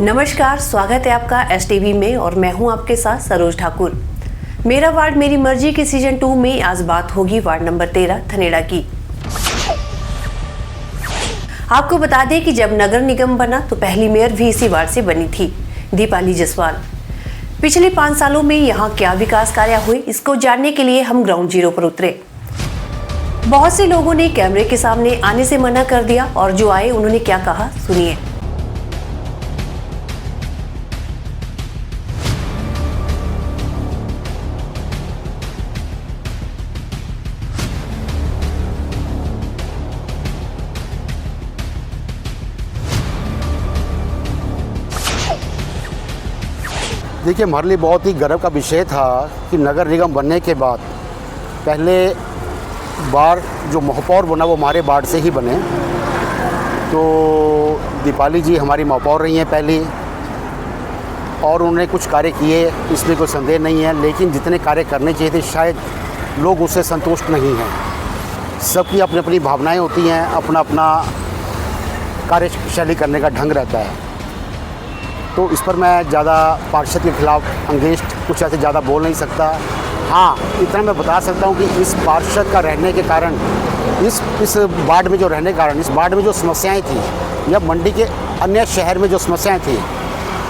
नमस्कार, स्वागत है आपका STV में और मैं हूं आपके साथ सरोज ठाकुर। मेरा वार्ड मेरी मर्जी के सीजन 2 में आज बात होगी वार्ड नंबर 13 धनेड़ा की। आपको बता दें कि जब नगर निगम बना तो पहली मेयर भी इसी वार्ड से बनी थी, दीपाली जसवाल। पिछले 5 सालों में यहाँ क्या विकास कार्य हुए, इसको जानने के लिए हम ग्राउंड जीरो पर उतरे। बहुत से लोगों ने कैमरे के सामने आने से मना कर दिया और जो आए उन्होंने क्या कहा, सुनिए। देखिए, हमारे लिए बहुत ही गर्व का विषय था कि नगर निगम बनने के बाद पहले बार जो महापौर बना वो हमारे वार्ड से ही बने। तो दीपाली जी हमारी महापौर रही हैं पहली, और उन्होंने कुछ कार्य किए, इसमें कोई संदेह नहीं है। लेकिन जितने कार्य करने चाहिए थे शायद लोग उससे संतुष्ट नहीं हैं। सबकी अपनी अपनी भावनाएं होती हैं, अपना अपना कार्यशैली करने का ढंग रहता है। तो इस पर मैं ज़्यादा पार्षद के खिलाफ अंगेंस्ट कुछ ऐसे ज़्यादा बोल नहीं सकता। हाँ, इतना मैं बता सकता हूँ कि इस पार्षद का रहने के कारण, इस वार्ड में जो रहने के कारण, इस वार्ड में जो समस्याएं थी या मंडी के अन्य शहर में जो समस्याएं थी,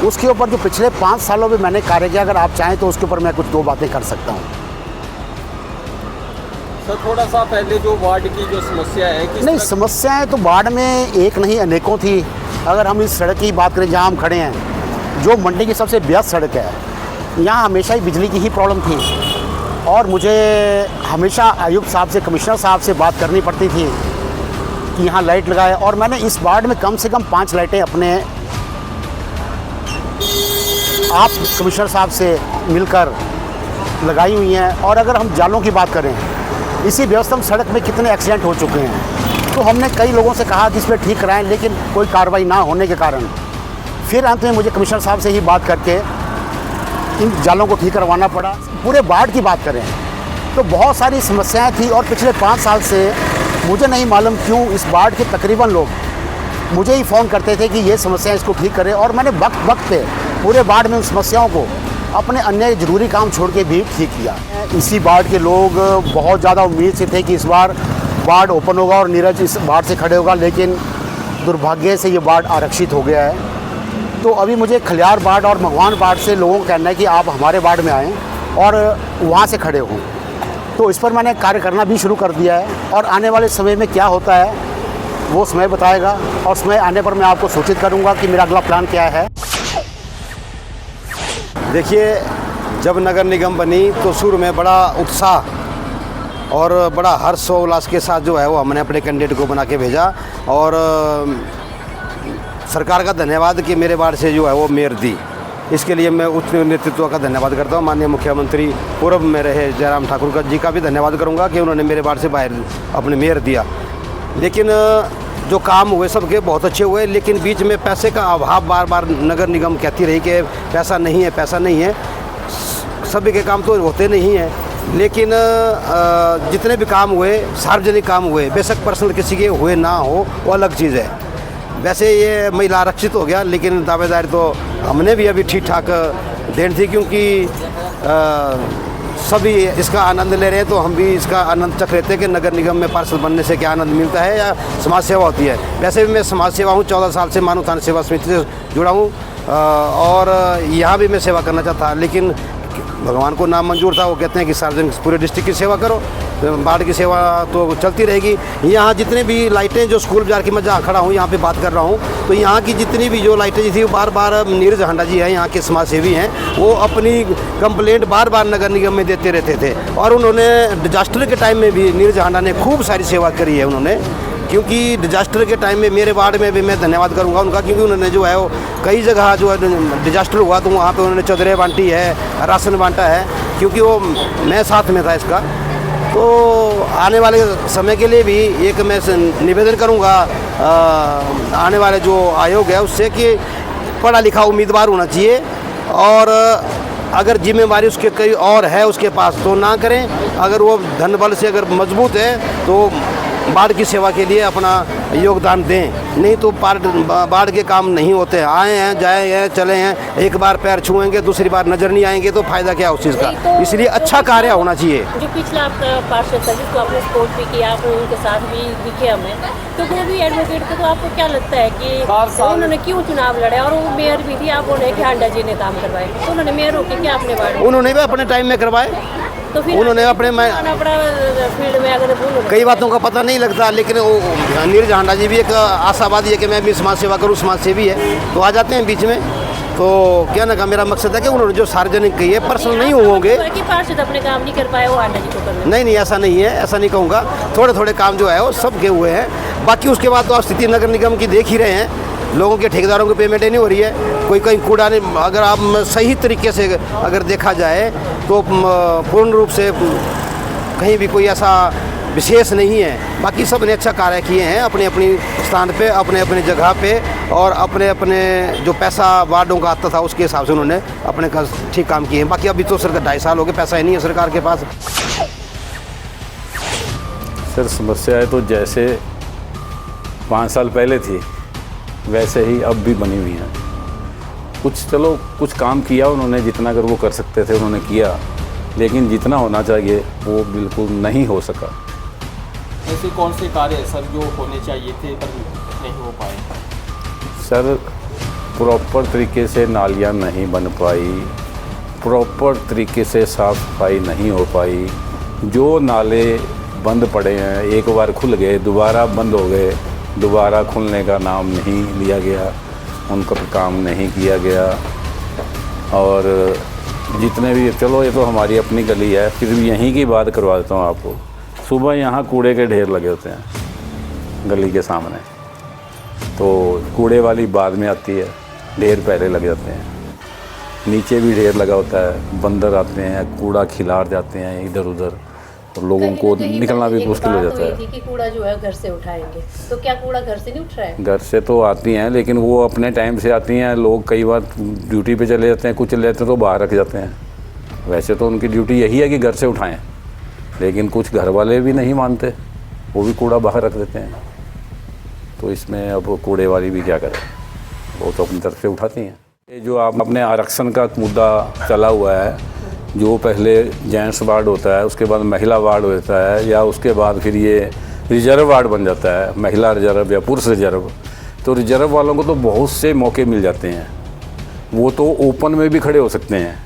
उसके ऊपर जो पिछले 5 सालों में मैंने कार्य किया, अगर आप चाहें तो उसके ऊपर मैं कुछ 2 बातें कर सकता हूँ। सर, थोड़ा सा पहले जो वार्ड की जो समस्या है नहीं, समस्याएँ तो वार्ड में एक नहीं अनेकों थी। अगर हम इस सड़क की बात करें जहाँ हम खड़े हैं, जो मंडी की सबसे व्यस्त सड़क है, यहाँ हमेशा ही बिजली की ही प्रॉब्लम थी और मुझे हमेशा आयुक्त साहब से, कमिश्नर साहब से बात करनी पड़ती थी कि यहाँ लाइट लगाए। और मैंने इस वार्ड में कम से कम 5 लाइटें अपने आप कमिश्नर साहब से मिलकर लगाई हुई हैं। और अगर हम जालों की बात करें, इसी व्यस्तम सड़क में कितने एक्सीडेंट हो चुके हैं, तो हमने कई लोगों से कहा कि इस पर ठीक कराएँ, लेकिन कोई कार्रवाई ना होने के कारण फिर अंत में मुझे कमिश्नर साहब से ही बात करके इन जालों को ठीक करवाना पड़ा। पूरे वार्ड की बात करें तो बहुत सारी समस्याएं थी और पिछले 5 साल से मुझे नहीं मालूम क्यों इस वार्ड के तकरीबन लोग मुझे ही फ़ोन करते थे कि ये समस्याएं इसको ठीक करें, और मैंने वक्त वक्त पे पूरे वार्ड में उन समस्याओं को अपने अन्य ज़रूरी काम छोड़ के भी ठीक किया। इसी वार्ड के लोग बहुत ज़्यादा उम्मीद से थे कि इस बार वार्ड ओपन होगा और नीरज इस वार्ड से खड़े होगा, लेकिन दुर्भाग्य से ये वार्ड आरक्षित हो गया है। तो अभी मुझे खलियार वार्ड और मगवान वार्ड से लोगों का कहना है कि आप हमारे वार्ड में आएँ और वहाँ से खड़े हों। तो इस पर मैंने कार्य करना भी शुरू कर दिया है और आने वाले समय में क्या होता है वो समय बताएगा, और समय आने पर मैं आपको सूचित करूँगा कि मेरा अगला प्लान क्या है। देखिए, जब नगर निगम बनी तो शुरू में बड़ा उत्साह और बड़ा हर्ष और उल्लास के साथ जो है वो हमने अपने कैंडिडेट को बना के भेजा, और सरकार का धन्यवाद कि मेरे वार्ड से जो है वो मेयर दी। इसके लिए मैं उच्च नेतृत्व का धन्यवाद करता हूँ। माननीय मुख्यमंत्री पूर्व में रहे जयराम ठाकुर जी का भी धन्यवाद करूँगा कि उन्होंने मेरे वार्ड से बाहर अपने मेयर दिया। लेकिन जो काम हुए सबके बहुत अच्छे हुए, लेकिन बीच में पैसे का अभाव बार बार नगर निगम कहती रही कि पैसा नहीं है, पैसा नहीं है। सभी के काम तो होते नहीं हैं, लेकिन जितने भी काम हुए, सार्वजनिक काम हुए, बेशक पर्सनल किसी के हुए ना हो, वो अलग चीज़ है। वैसे ये महिला आरक्षित हो गया, लेकिन दावेदारी तो हमने भी अभी ठीक ठाक देनी थी, क्योंकि सभी इसका आनंद ले रहे हैं, तो हम भी इसका आनंद चख लेते हैं कि नगर निगम में पार्षद बनने से क्या आनंद मिलता है या समाज सेवा होती है। वैसे भी मैं समाज सेवा हूँ, 14 साल से मानव थाना सेवा समिति से जुड़ा हूँ और यहाँ भी मैं सेवा करना चाहता, लेकिन भगवान को नाम मंजूर था। वो कहते हैं कि सार्वजनिक पूरे डिस्ट्रिक्ट की सेवा करो, वार्ड की सेवा तो चलती रहेगी। यहाँ जितने भी लाइटें, जो स्कूल बाजार की मैं जहाँ खड़ा हूँ यहाँ पे बात कर रहा हूँ, तो यहाँ की जितनी भी जो लाइटें थी, बार बार नीरज हांडा जी हैं, यहाँ के समाज सेवी हैं, वो अपनी कंप्लेंट बार बार नगर निगम में देते रहते थे। और उन्होंने डिजास्टर के टाइम में भी नीरज हांडा ने खूब सारी सेवा करी है उन्होंने, क्योंकि डिजास्टर के टाइम में मेरे वार्ड में भी मैं धन्यवाद करूंगा उनका, क्योंकि उन्होंने जो है वो कई जगह जो है डिजास्टर हुआ तो वहाँ पे उन्होंने चौधरी बांटी है, राशन बांटा है, क्योंकि वो मैं साथ में था इसका। तो आने वाले समय के लिए भी एक मैं निवेदन करूंगा आने वाले जो आयोग है उससे कि पढ़ा लिखा उम्मीदवार होना चाहिए, और अगर जिम्मेवारी उसके कई और है उसके पास तो ना करें। अगर वो धन बल से अगर मजबूत है तो वार्ड की सेवा के लिए अपना योगदान दें, नहीं तो बाढ़ के काम नहीं होते। आए हैं, जाए हैं, चले हैं, एक बार पैर छुएंगे, दूसरी बार नज़र नहीं आएंगे तो फ़ायदा क्या उस चीज़ का। इसलिए अच्छा कार्य होना चाहिए। जो पिछला आपका पार्षद था जिसको आपने सपोर्ट भी किया, आप उनके साथ भी दिखे हमें, तो वो भी एडवोकेट थे, तो आपको क्या लगता है कि उन्होंने क्यों चुनाव लड़े? और वो मेयर भी थी, आप बोले कि हांडा जी ने काम करवाए, तो उन्होंने मेयर होकर क्या अपने बारे? उन्होंने भी अपने टाइम में करवाए, तो फिर उन्होंने अपने फील्ड में अगर कई बातों का पता नहीं लगता, लेकिन वो नीरज हांडा जी भी एक आशावादी है कि मैं भी समाज सेवा करूँ, समाज सेवी है, तो आ जाते हैं बीच में। तो क्या ना का मेरा मकसद है कि उन्होंने जो सार्वजनिक कही है, पर्सनल नहीं होंगे कि पार्षद अपने काम नहीं कर पाए, वो हांडा जी को कर। नहीं, ऐसा नहीं है, ऐसा नहीं कहूँगा। थोड़े थोड़े काम जो है वो सब के हुए हैं। बाकी उसके बाद तो आप स्थिति नगर निगम की देख ही रहे हैं, लोगों के ठेकेदारों की पेमेंट नहीं हो रही है। कोई कहीं कूड़ा नहीं, अगर आप सही तरीके से अगर देखा जाए तो पूर्ण रूप से कहीं भी कोई ऐसा विशेष नहीं है। बाकी सब ने अच्छा कार्य किए हैं अपने अपनी स्थान पे, अपने अपने जगह पे, और अपने अपने जो पैसा वार्डों का आता था उसके हिसाब से उन्होंने अपने का ठीक काम किए हैं। बाकी अभी तो सरकार 2.5 साल हो गए, पैसा ही नहीं है सरकार के पास। सर समस्याएं तो जैसे 5 साल पहले थी वैसे ही अब भी बनी हुई हैं। कुछ काम किया उन्होंने, जितना अगर वो कर सकते थे उन्होंने किया, लेकिन जितना होना चाहिए वो बिल्कुल नहीं हो सका। ऐसे कौन से कार्य सर जो होने चाहिए थे पर नहीं हो पाए? सर प्रॉपर तरीके से नालियाँ नहीं बन पाई, प्रॉपर तरीके से साफ़ सफाई नहीं हो पाई। जो नाले बंद पड़े हैं, एक बार खुल गए दोबारा बंद हो गए, दोबारा खुलने का नाम नहीं लिया गया, उनका काम नहीं किया गया। और जितने भी, चलो ये तो हमारी अपनी गली है, फिर भी यहीं की बात करवा देता हूँ आपको। सुबह यहाँ कूड़े के ढेर लगे होते हैं गली के सामने, तो कूड़े वाली बाद में आती है, ढेर पहले लग जाते हैं। नीचे भी ढेर लगा होता है, बंदर आते हैं, कूड़ा खिलार जाते हैं इधर उधर, और लोगों को निकलना भी मुश्किल हो जाता है। कि कूड़ा जो है घर से उठाएंगे, तो क्या कूड़ा घर से नहीं उठ रहा है? घर से तो आती हैं, लेकिन वो अपने टाइम से आती हैं। लोग कई बार ड्यूटी पे चले जाते हैं, कुछ चले जाते हैं तो बाहर रख जाते हैं। वैसे तो उनकी ड्यूटी यही है कि घर से उठाएं, लेकिन कुछ घर वाले भी नहीं मानते, वो भी कूड़ा बाहर रख देते हैं। तो इसमें अब कूड़े वाली भी क्या करें, वो तो अपनी तरफ से उठाती हैं। ये जो आपने आरक्षण का मुद्दा चला हुआ है, जो पहले जेंट्स वार्ड होता है, उसके बाद महिला वार्ड होता है, या उसके बाद फिर ये रिजर्व वार्ड बन जाता है, महिला रिजर्व या पुरुष रिजर्व। तो रिजर्व वालों को तो बहुत से मौके मिल जाते हैं, वो तो ओपन में भी खड़े हो सकते हैं,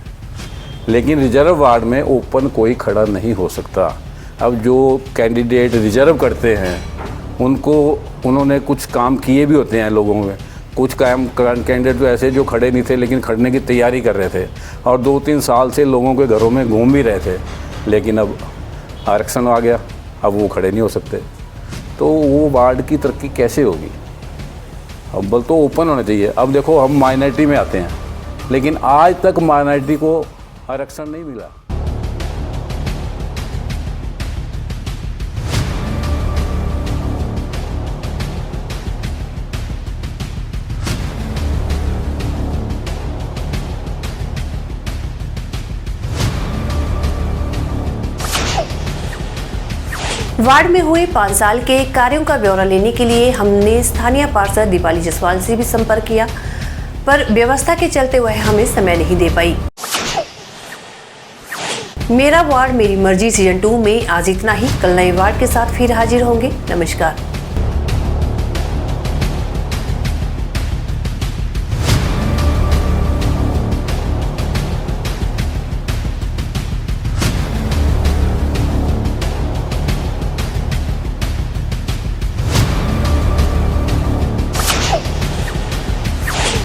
लेकिन रिजर्व वार्ड में ओपन कोई खड़ा नहीं हो सकता। अब जो कैंडिडेट रिजर्व करते हैं उन्होंने कुछ काम किए भी होते हैं लोगों में। कुछ कैंडिडेट तो ऐसे जो खड़े नहीं थे लेकिन खड़ने की तैयारी कर रहे थे, और 2-3 साल से लोगों के घरों में घूम भी रहे थे, लेकिन अब आरक्षण आ गया, अब वो खड़े नहीं हो सकते। तो वो वार्ड की तरक्की कैसे होगी? अव्वल तो ओपन होना चाहिए। अब देखो हम माइनॉरिटी में आते हैं, लेकिन आज तक माइनॉरिटी को आरक्षण नहीं मिला। वार्ड में हुए 5 साल के कार्यों का ब्यौरा लेने के लिए हमने स्थानीय पार्षद दीपाली जायसवाल से भी संपर्क किया, पर व्यवस्था के चलते वह हमें समय नहीं दे पाई। मेरा वार्ड मेरी मर्जी सीजन 2 में आज इतना ही। कल नए वार्ड के साथ फिर हाजिर होंगे। नमस्कार।